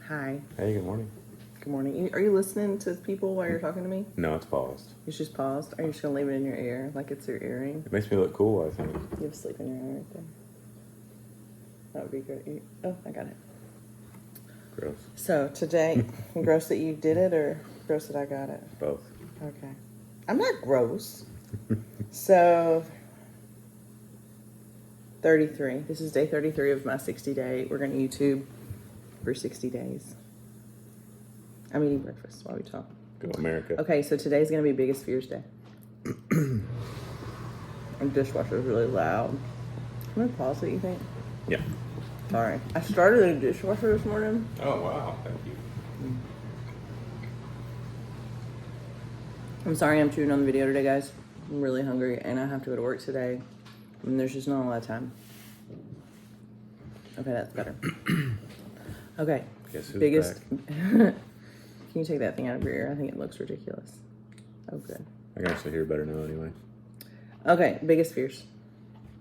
Hi. Hey, good morning. Good morning. Are you listening to people while you're talking to me? No, it's paused. It's just paused? Are you just going to leave it in your ear like it's your earring? It makes me look cool, I think. You have sleep in your ear right there. That would be great. Oh, I got it. Gross. So today, gross that you did it or gross that I got it? Both. Okay. I'm not gross. So, 33. This is day 33 of my 60-day. We're going to YouTube for 60 days. I'm eating breakfast while we talk. Go America. Okay, so today's going to be Biggest Fears Day. The dishwasher is really loud. I'm going to pause it, you think? Yeah. Sorry. I started the dishwasher this morning. Oh, wow. Thank you. I'm sorry I'm shooting on the video today, guys. I'm really hungry, and I have to go to work today. And there's just not a lot of time. Okay, that's better. Okay. Guess who's Biggest... back? Can you take that thing out of your ear? I think it looks ridiculous. Oh, good. I can actually hear better now anyway. Okay, biggest fears.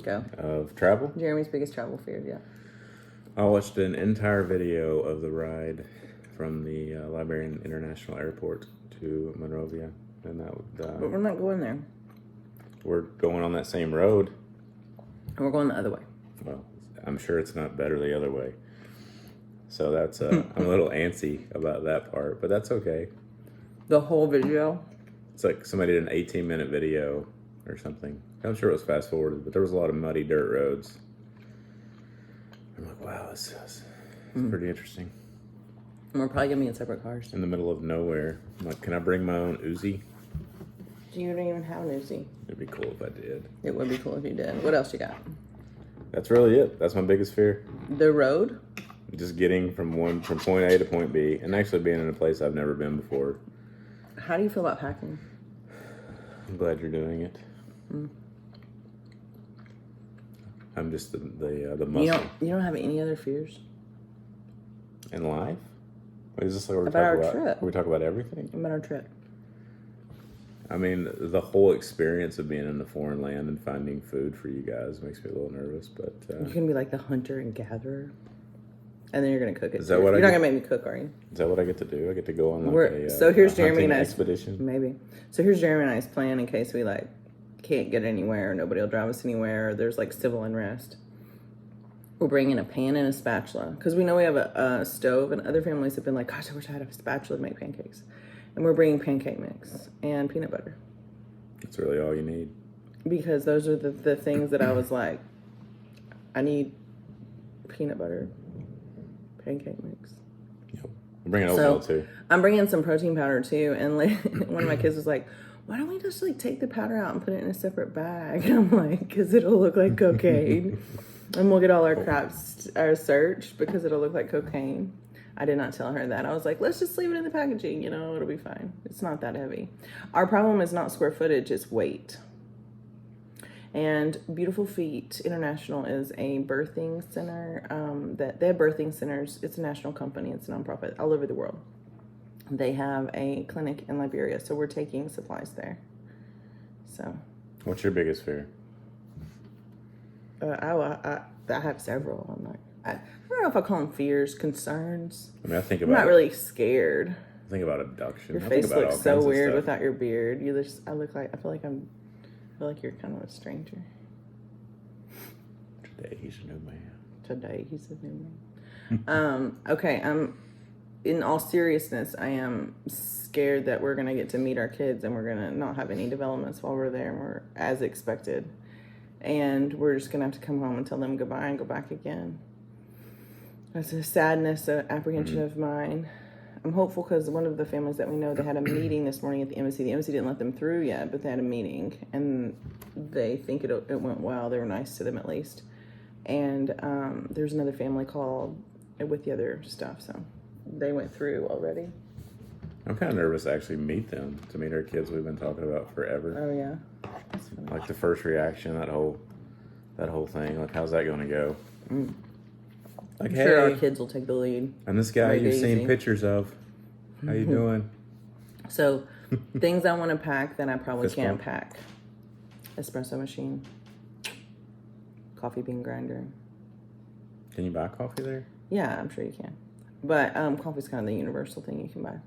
Go. Of travel? Jeremy's biggest travel fear, yeah. I watched an entire video of the ride from the Liberia International Airport to Monrovia. And that But we're not going there. we're going on that same road. And we're going the other way. Well, I'm sure it's not better the other way. So that's, I'm a little antsy about that part, but that's okay. The whole video? It's like somebody did an 18-minute video or something. I'm sure it was fast forwarded, but there was a lot of muddy dirt roads. I'm like, wow, this is pretty interesting. And we're probably going to be in separate cars. In the middle of nowhere. I'm like, can I bring my own Uzi? You don't even have an Uzi. It'd be cool if I did. It would be cool if you did. What else you got? That's really it. That's my biggest fear. The road? Just getting from point A to point B, and actually being in a place I've never been before. How do you feel about packing? I'm glad you're doing it. I'm just the muscle. You don't have any other fears? In life? Wait, is this like About our trip. We talk about everything? About our trip. I mean, the whole experience of being in a foreign land and finding food for you guys makes me a little nervous, but... You're going to be like the hunter and gatherer? And then you're going to cook it. Is that what You're not going to make me cook, are you? Is that what I get to do? I get to go on So here's Jeremy and hunting I's expedition? Maybe. So here's Jeremy and I's plan in case we like can't get anywhere, nobody will drive us anywhere, or there's like civil unrest. We're bringing a pan and a spatula because we know we have a stove, and other families have been like, gosh, I wish I had a spatula to make pancakes. And we're bringing pancake mix and peanut butter. That's really all you need. Because those are the things that I was like, I need peanut butter, pancake mix. Yep. I'm bringing oatmeal too. I'm bringing some protein powder too. And one of my kids was like, why don't we just like take the powder out and put it in a separate bag? And I'm like, because it'll look like cocaine. And we'll get all our our searched because it'll look like cocaine. I did not tell her that. I was like, let's just leave it in the packaging. You know, it'll be fine. It's not that heavy. Our problem is not square footage, it's weight. And Beautiful Feet International is a birthing center. They have birthing centers. It's a national company. It's a nonprofit all over the world. They have a clinic in Liberia, so we're taking supplies there. So. What's your biggest fear? I have several. I don't know if I call them fears, concerns. I mean, I think I'm not really scared. I think about abduction. Your face looks so weird without your beard. I feel like you're kind of a stranger. Today he's a new man. Okay, in all seriousness, I am scared that we're gonna get to meet our kids and we're gonna not have any developments while we're there, and we're as expected. And we're just going to have to come home and tell them goodbye and go back again. That's a sadness, an apprehension of mine. I'm hopeful because one of the families that we know, they had a meeting this morning at the embassy. The embassy didn't let them through yet, but they had a meeting. And they think it went well. They were nice to them at least. And there's another family called with the other stuff. So they went through already. I'm kind of nervous to actually meet them, to meet our kids we've been talking about forever. Oh, yeah? Like the first reaction, that whole thing. Like, how's that going to go? Like, I'm sure our kids will take the lead. And this guy you've seen pictures of. How you doing? So, things I want to pack that I probably can't pack. Espresso machine. Coffee bean grinder. Can you buy coffee there? Yeah, I'm sure you can. But coffee's kind of the universal thing you can buy.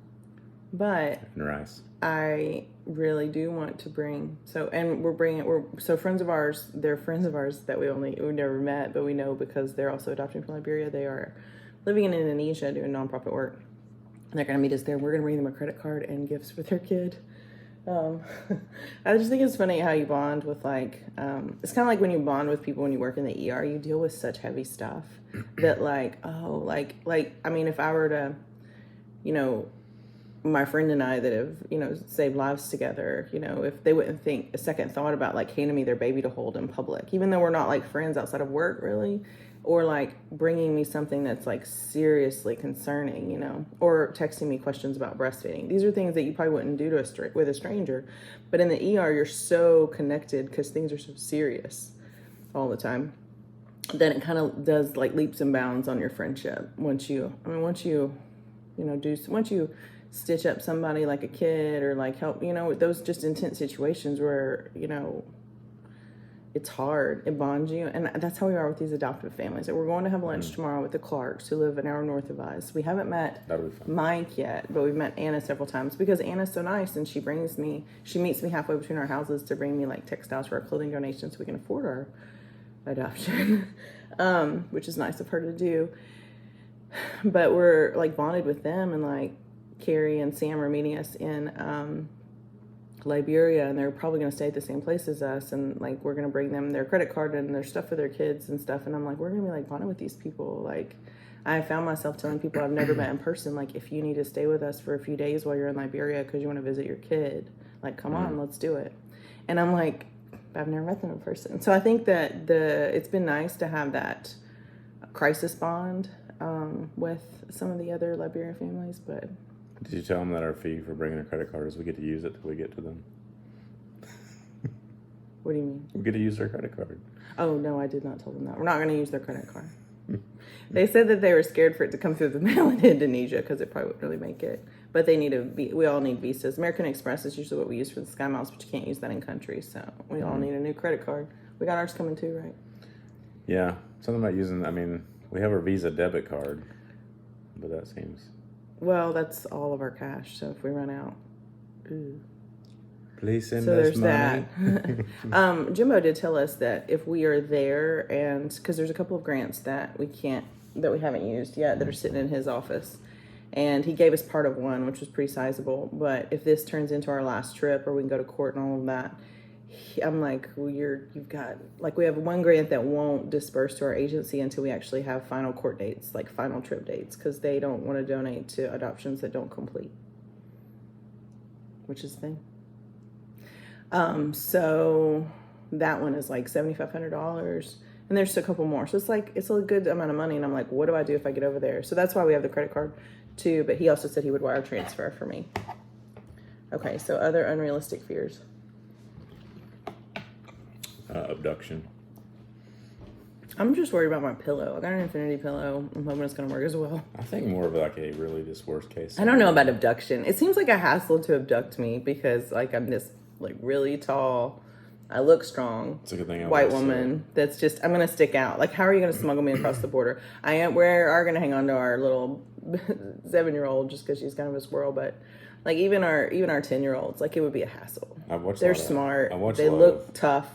But And rice. I really do want to bring so friends of ours, they're friends of ours that we've never met, but we know because they're also adopting from Liberia. They are living in Indonesia doing nonprofit work. And they're gonna meet us there. We're gonna bring them a credit card and gifts for their kid. I just think it's funny how you bond with it's kind of like when you bond with people when you work in the ER, you deal with such heavy stuff that I mean, if I were to, my friend and I that have, saved lives together, if they wouldn't think a second thought about handing me their baby to hold in public, even though we're not friends outside of work really, or bringing me something that's seriously concerning, or texting me questions about breastfeeding. These are things that you probably wouldn't do with a stranger, but in the ER, you're so connected because things are so serious all the time. Then it kind of does leaps and bounds on your friendship once you stitch up somebody like a kid or help, those just intense situations where, it's hard. It bonds you. And that's how we are with these adoptive families. We're going to have lunch tomorrow with the Clarks who live an hour north of us. We haven't met Mike yet, but we've met Anna several times because Anna's so nice and she meets me halfway between our houses to bring me textiles for our clothing donations so we can afford our adoption, which is nice of her to do. But we're bonded with them, and Carrie and Sam are meeting us in Liberia, and they're probably going to stay at the same place as us, and we're going to bring them their credit card and their stuff for their kids and stuff, and I'm we're going to be bonding with these people. I found myself telling people I've never met in person, if you need to stay with us for a few days while you're in Liberia because you want to visit your kid, come on, let's do it. And I'm I've never met them in person. So I think that it's been nice to have that crisis bond with some of the other Liberian families. But did you tell them that our fee for bringing a credit card is we get to use it till we get to them? What do you mean? We get to use their credit card. Oh, no, I did not tell them that. We're not going to use their credit card. They said that they were scared for it to come through the mail in Indonesia because it probably wouldn't really make it. But they we all need visas. American Express is usually what we use for the Sky Miles, but you can't use that in country. So we all need a new credit card. We got ours coming too, right? Yeah. Something about we have our Visa debit card, but that seems... Well, that's all of our cash. So if we run out... Ooh. Please send us money. That. Jimbo did tell us that if we are there, and because there's a couple of grants that we haven't used yet that are sitting in his office, and he gave us part of one, which was pretty sizable. But if this turns into our last trip, or we can go to court and all of that, I'm you've got we have one grant that won't disperse to our agency until we actually have final court dates, final trip dates, because they don't want to donate to adoptions that don't complete, which is the thing. So that one is $7,500, and there's a couple more. So it's a good amount of money. And I'm what do I do if I get over there? So that's why we have the credit card too. But he also said he would wire transfer for me. Okay. So other unrealistic fears. Abduction. I'm just worried about my pillow. I got an infinity pillow. I'm hoping it's going to work as well. I think more of a really just worst case scenario. I don't know about abduction. It seems like a hassle to abduct me because I'm this really tall, I look strong, it's a good thing white woman that's just, I'm going to stick out. How are you going to smuggle me across the border? We are going to hang on to our little 7-year-old just because she's kind of a squirrel, but even our 10-year-olds, it would be a hassle. They're smart. They look tough.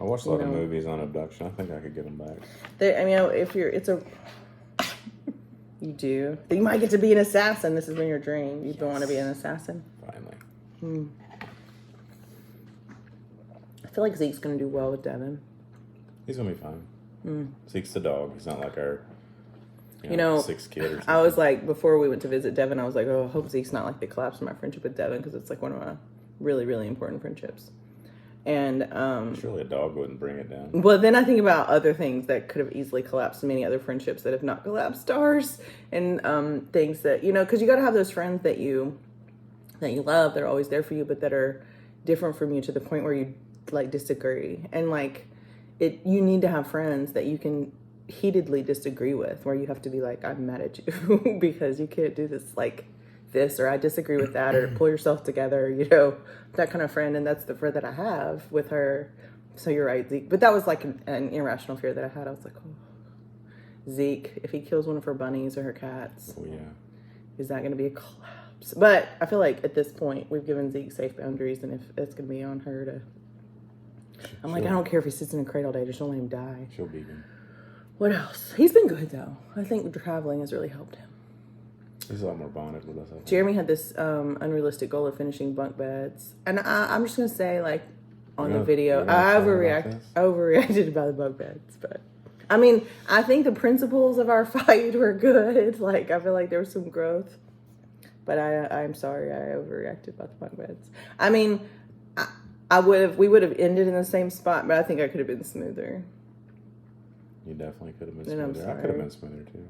I watched a lot of movies on abduction. I think I could get them back. You do. You might get to be an assassin. This has been your dream. You don't want to be an assassin? Finally. I feel like Zeke's going to do well with Devin. He's going to be fine. Zeke's the dog. He's not like our sixth kid or something. I was before we went to visit Devin, I was oh, I hope Zeke's not the collapse of my friendship with Devin, because it's one of my really, really important friendships. And surely a dog wouldn't bring it down. Well, then I think about other things that could have easily collapsed, many other friendships that have not collapsed ours, and things that, because you got to have those friends that you love, they're always there for you, but that are different from you to the point where you disagree. And you need to have friends that you can heatedly disagree with, where you have to be I'm mad at you because you can't do this, or I disagree with that, or pull yourself together, that kind of friend. And that's the friend that I have with her. So you're right, Zeke. But that was an irrational fear that I had. I was oh. Zeke, if he kills one of her bunnies or her cats, Oh, yeah. is that going to be a collapse? But I feel like at this point, we've given Zeke safe boundaries, and if it's going to be on her to... I'm like, I don't care if he sits in a crate all day, just don't let him die. She'll be good. What else? He's been good, though. I think traveling has really helped him. He's a lot more bonded with us, I think. Jeremy had this unrealistic goal of finishing bunk beds. And I'm just going to say, like, on the video, I overreacted about the bunk beds. But, I mean, I think the principles of our fight were good. Like, I feel like there was some growth. But I'm sorry I overreacted about the bunk beds. I mean... we would have ended in the same spot, but I think I could have been smoother. You definitely could have been And smoother. I could have been smoother too.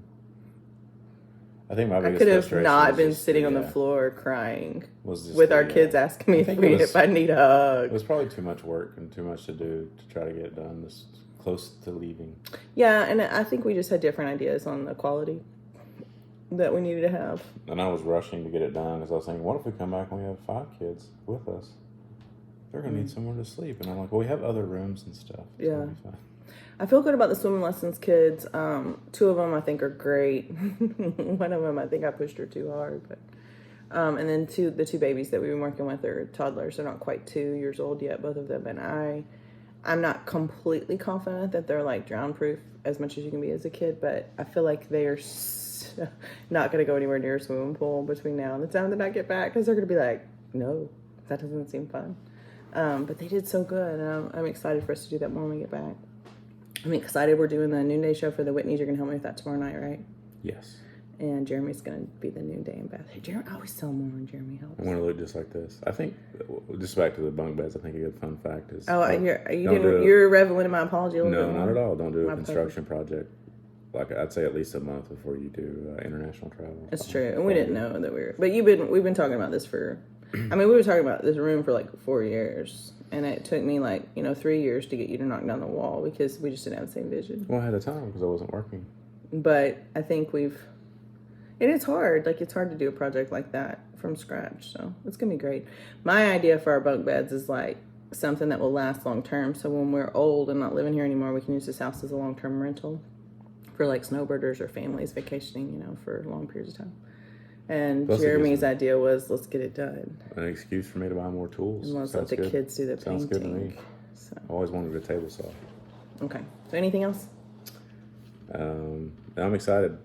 I think my biggest I could have frustration not was been just sitting on the floor crying was with our kids asking me if I need a hug. It was probably too much work and too much to do to try to get it done this close to leaving. Yeah, and I think we just had different ideas on the quality that we needed to have. And I was rushing to get it done because I was thinking, what if we come back and we have 5 kids with us? They're going to need somewhere to sleep. And I'm like, well, we have other rooms and stuff. It's Yeah. gonna be fine. I feel good about the swimming lessons kids. 2 of them I think are great. One of them I think I pushed her too hard. But and then the 2 babies that we've been working with are toddlers. They're not quite 2 years old yet, both of them. And I'm not completely confident that they're like drown proof as much as you can be as a kid. But I feel like they are not going to go anywhere near a swimming pool between now and the time that I get back. Because they're going to be like, no, that doesn't seem fun. But they did so good, and I'm excited for us to do that more when we get back. I'm excited we're doing the noonday show for the Whitneys. You're going to help me with that tomorrow night, right? Yes. And Jeremy's going to be the noonday ambassador. Jeremy, I always tell more when Jeremy helps. I want to look just like this. I think, just back to the bunk beds, I think a good fun fact is... You're reveling my apology a little bit more. No, not at all. Don't do a construction project. Like, I'd say at least a month before you do international travel. That's true, and we didn't know that we were... But we've been talking about this for... I mean, we were talking about this room for like 4 years, and it took me 3 years to get you to knock down the wall because we just didn't have the same vision. Well, I had the time because I wasn't working. But I think and it's hard. Like, it's hard to do a project like that from scratch, so it's gonna be great. My idea for our bunk beds is like something that will last long term. So when we're old and not living here anymore, we can use this house as a long term rental for like snowbirders or families vacationing, for long periods of time. And Jeremy's idea was, let's get it done. An excuse for me to buy more tools. And let's let the kids do the painting. Sounds good to me. So. I always wanted a table saw. Okay. So anything else? I'm excited.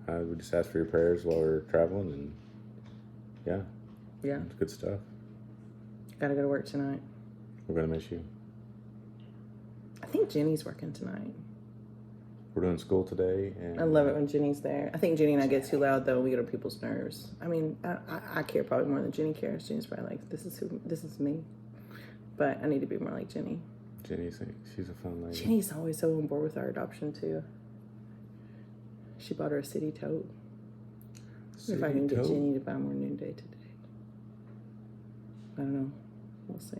I would just ask for your prayers while we're traveling, and yeah, it's good stuff. Gotta go to work tonight. We're gonna miss you. I think Jenny's working tonight. We're doing school today, and I love it when Jenny's there. I think Jenny and I get too loud though. We get on people's nerves. I mean, I care probably more than Jenny cares. Jenny's probably like, this is me. But I need to be more like Jenny. Jenny's she's a fun lady. Jenny's always so on board with our adoption too. She bought her a city tote. If I can get Jenny to buy more noonday today. I don't know. We'll see.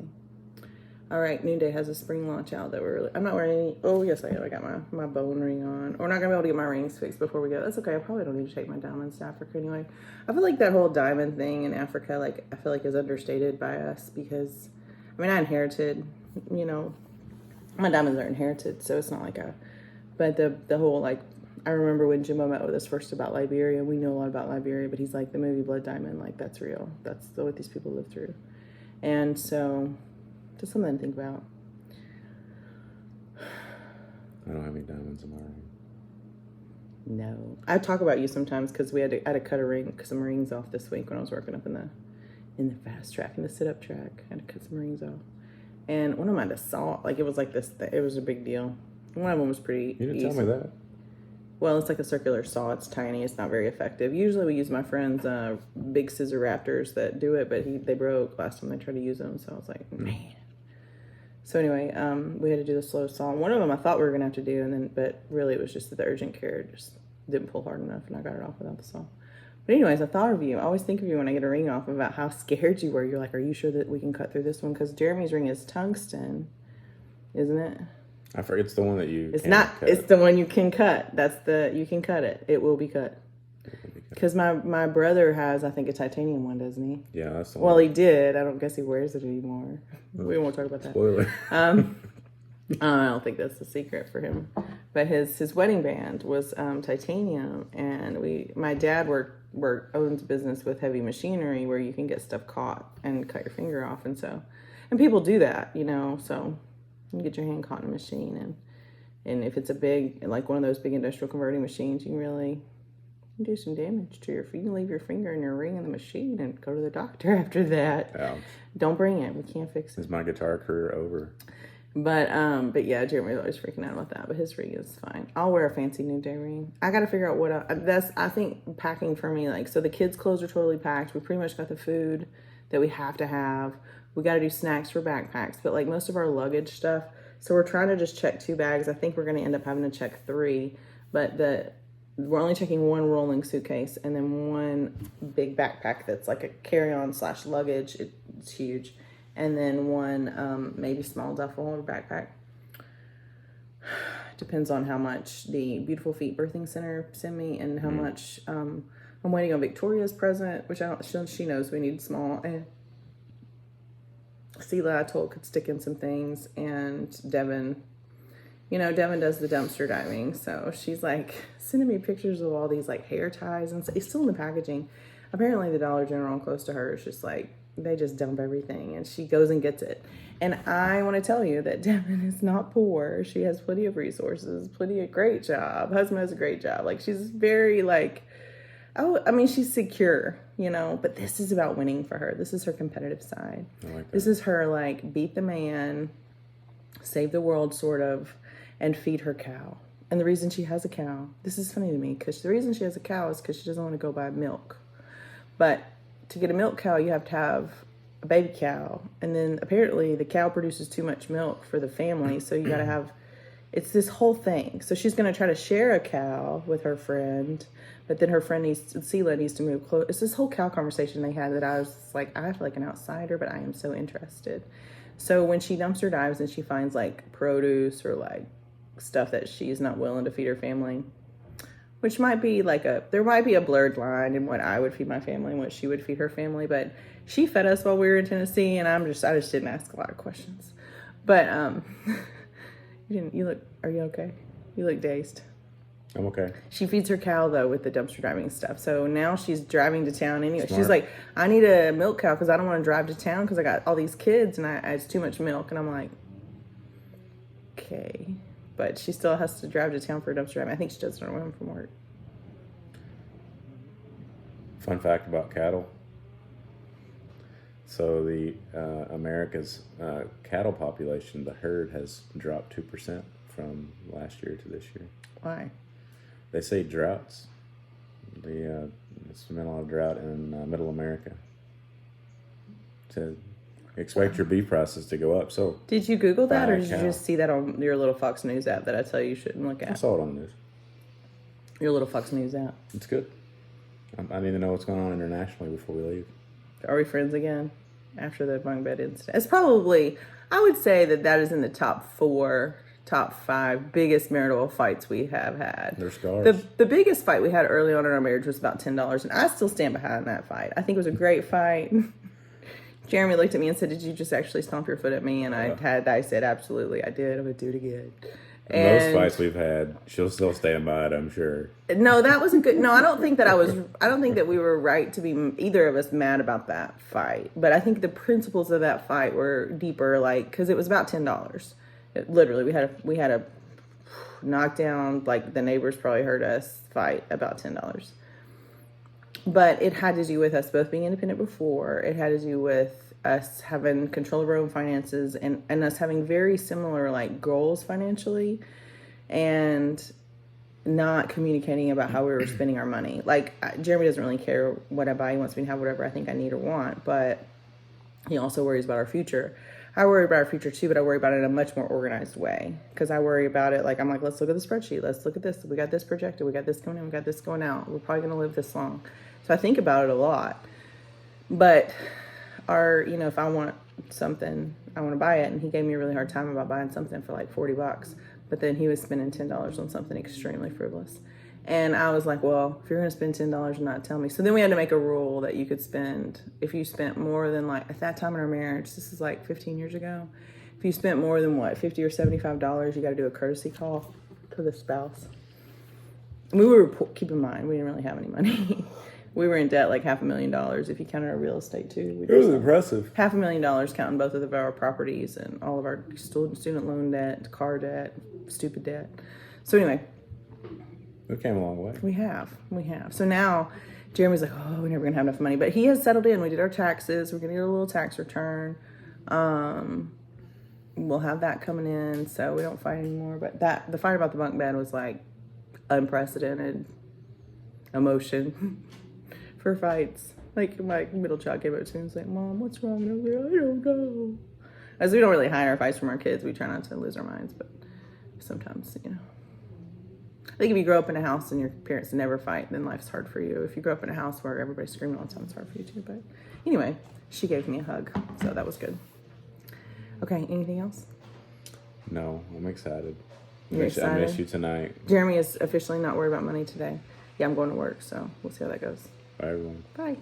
All right, Noonday has a spring launch out that I'm not wearing any. Oh, yes, I am. I got my bone ring on. We're not going to be able to get my rings fixed before we go. That's okay. I probably don't need to take my diamonds to Africa anyway. I feel like that whole diamond thing in Africa, I feel like is understated by us because, I inherited, my diamonds are inherited, so it's not like but the whole, I remember when Jimbo met with us first about Liberia. We know a lot about Liberia, but he's like, the movie Blood Diamond, that's real. That's what these people live through. And so... just something to think about. I don't have any diamonds in my ring. No. I talk about you sometimes because I had to cut some rings off this week when I was working up in the fast track, in the sit-up track. I had to cut some rings off. And one of them I just saw, it was like this, it was a big deal. One of them was pretty You didn't easy. tell me that. Well, it's like a circular saw. It's tiny. It's not very effective. Usually we use my friend's big scissor raptors that do it, but they broke last time they tried to use them. So I was like, man. So anyway, we had to do the slow saw. One of them I thought we were going to have to do, but really it was just that the urgent care just didn't pull hard enough, and I got it off without the saw. But anyways, I thought of you. I always think of you when I get a ring off about how scared you were. You're like, are you sure that we can cut through this one? Because Jeremy's ring is tungsten, isn't it? I forget. It's the one that you It's can't not. cut. It's the one you can cut. You can cut it. It will be cut. Because my brother has, I think, a titanium one, doesn't he? Yeah, that's the one. Well, he did. I don't guess he wears it anymore. We won't talk about that. Spoiler. I don't think that's the secret for him. But his wedding band was titanium, and my dad owns a business with heavy machinery where you can get stuff caught and cut your finger off, and people do that, so you get your hand caught in a machine, and if it's a big, like one of those big industrial converting machines, you can really do some damage to your finger. You can leave your finger and your ring in the machine and go to the doctor after that. Ouch. Don't bring it. We can't fix it. Is my guitar career over? But yeah, Jeremy's always freaking out about that. But his ring is fine. I'll wear a fancy New Day ring. I got to figure out what I think packing for me, like, so the kids' clothes are totally packed. We pretty much got the food that we have to have. We got to do snacks for backpacks, but like most of our luggage stuff. So we're trying to just check 2 bags. I think we're going to end up having to check 3, but we're only checking 1 rolling suitcase and then 1 big backpack that's like a carry-on / luggage. It's huge. And then 1 maybe small duffel or backpack. Depends on how much the Beautiful Feet Birthing Center send me and how much I'm waiting on Victoria's present, which she knows we need small. And Sela, I told, could stick in some things, and Devin, Devin does the dumpster diving, so she's like sending me pictures of all these like hair ties, and it's still in the packaging. Apparently the Dollar General close to her is just like, they just dump everything, and she goes and gets it. And I want to tell you that Devin is not poor. She has plenty of resources, great job. Husband has a great job. Like, she's very like, she's secure, but this is about winning for her. This is her competitive side. I like that. This is her like beat the man, save the world sort of, and feed her cow. And the reason she has a cow, this is funny to me, because the reason she has a cow is because she doesn't want to go buy milk. But to get a milk cow, you have to have a baby cow. And then apparently the cow produces too much milk for the family. So you got to have, it's this whole thing. So she's going to try to share a cow with her friend. But then her friend Sela needs to move close. It's this whole cow conversation they had that I was like, I feel like an outsider, but I am so interested. So when she dumpster dives and she finds like produce or like stuff that she's not willing to feed her family, which might be like there might be a blurred line in what I would feed my family and what she would feed her family. But she fed us while we were in Tennessee, and I just didn't ask a lot of questions. But are you okay? You look dazed. I'm okay. She feeds her cow though with the dumpster driving stuff. So now she's driving to town anyway. Smart. She's like, I need a milk cow because I don't want to drive to town because I got all these kids and it's too much milk. And I'm like, okay. But she still has to drive to town for a dumpster driving. I think she does it on her way home from work. Fun fact about cattle. So the America's cattle population, the herd has dropped 2% from last year to this year. Why? They say droughts. It's been a lot of drought in Middle America. To expect your beef prices to go up. So did you Google that, or did you just see that on your little Fox News app that I tell you shouldn't look at? I saw it on the news. Your little Fox News app. It's good. I need to know what's going on internationally before we leave. Are we friends again after the bunk bed incident? It's probably, I would say that is in the top 5 biggest marital fights we have had. They're scars. The biggest fight we had early on in our marriage was about $10, and I still stand behind that fight. I think it was a great fight. Jeremy looked at me and said, "Did you just actually stomp your foot at me?" And I said, "Absolutely, I did. I would do it again." And most fights we've had, she'll still stand by it, I'm sure. No, that wasn't good. No, I don't think that we were right to be either of us mad about that fight. But I think the principles of that fight were deeper, like, because it was about $10. Literally, we had a knockdown, like the neighbors probably heard us fight about $10. But it had to do with us both being independent before. It had to do with us having control of our own finances and us having very similar like goals financially, and not communicating about how we were spending our money. Like, Jeremy doesn't really care what I buy. He wants me to have whatever I think I need or want, but he also worries about our future. I worry about our future too, but I worry about it in a much more organized way, because I worry about it like, I'm like, let's look at the spreadsheet. Let's look at this. We got this projected. We got this going in. We got this going out. We're probably going to live this long. So I think about it a lot. But if I want something, I want to buy it. And he gave me a really hard time about buying something for like $40. But then he was spending $10 on something extremely frivolous. And I was like, well, if you're going to spend $10 and not tell me. So then we had to make a rule that you could spend, if you spent more than, like, at that time in our marriage, this is like 15 years ago, if you spent more than $50 or $75, you got to do a courtesy call. to the spouse. We were keep in mind, we didn't really have any money. We were in debt like $500,000 if you counted our real estate too. It was impressive. $500,000 counting both of our properties and all of our student loan debt, car debt, stupid debt. So anyway, We came a long way. we have. So now Jeremy's like, oh, we're never gonna have enough money, but he has settled in. We did our taxes. We're gonna get a little tax return. We'll have that coming in, so we don't fight anymore. But the fight about the bunk bed was like unprecedented emotion for fights. Like my middle child came up to me and was like, Mom, what's wrong? And I was like, I don't know. As we don't really hide our fights from our kids, we try not to lose our minds, but sometimes, I think if you grow up in a house and your parents never fight, then life's hard for you. If you grow up in a house where everybody's screaming all the time, it's hard for you too. But anyway, she gave me a hug, so that was good. Okay, anything else? No, I'm excited. You're I excited? miss you tonight. Jeremy is officially not worried about money today. Yeah, I'm going to work, so we'll see how that goes. Bye, everyone. Bye.